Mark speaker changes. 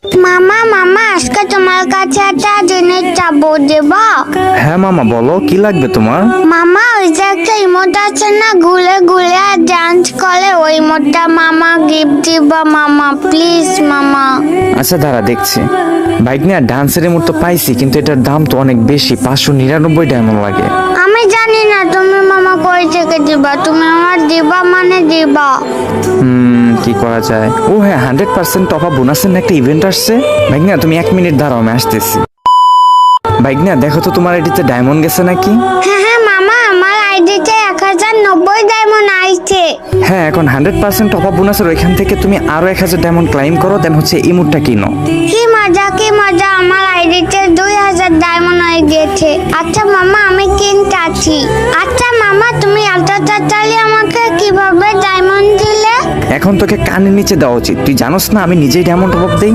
Speaker 1: মামা মামা আজকে তোমার কাছে একটা জিনিস চাবো, দেবা?
Speaker 2: হ্যাঁ মামা বলো, কি লাগবে তোমার?
Speaker 1: মামা ওই যে একটা ইমোট আছে না, ঘুরে ঘুরে আর ডান্স করে, ওই ইমোটটা মামা গিফট দিবা মামা, প্লিজ মামা।
Speaker 2: আচ্ছা দাঁড়া দেখছি। বাইক নিয়ে ডান্সের রিমোট তো পাইছি, কিন্তু এটার দাম তো অনেক বেশি, 599 ডায়মন্ড লাগে।
Speaker 1: আমি জানি না তুমি মামা কই থেকে দিবা, তুমি আমার দিবা মানে দিবা।
Speaker 2: কি করা যায়? ও হ্যাঁ, 100% টপ আপ বোনাসের একটা ইভেন্ট আসছে। বাইক নিয়ে তুমি 1 মিনিট দাঁড়াও, আমি আসতেছি। বাইক নিয়ে দেখো তো তোমার এটিতে ডায়মন্ড গেছে নাকি?
Speaker 1: হ্যাঁ হ্যাঁ মামা, আমার আইডিতে 1090 ডায়মন্ড আইছে।
Speaker 2: হ্যাঁ, এখন 100% টপ আপ বোনাসের ওইখান থেকে তুমি আরো 1000 ডায়মন্ড ক্লাইম করো, দেন হচ্ছে ইমোটটা কিনো।
Speaker 1: কি মজা কি মজা, আমার আইডিতে 2000 ডায়মন্ড হয়ে গেছে। আচ্ছা মামা আমি কিনতাছি। আচ্ছা মামা তুমি এত তাড়াতাড়ি আমাকে কিভাবে ডায়মন্ড দিলে?
Speaker 2: এখন তোকে কানের নিচে দেওয়া উচিত, তুই জানোস না আমি নিজেই ডায়মন্ড টপ আপ দেই।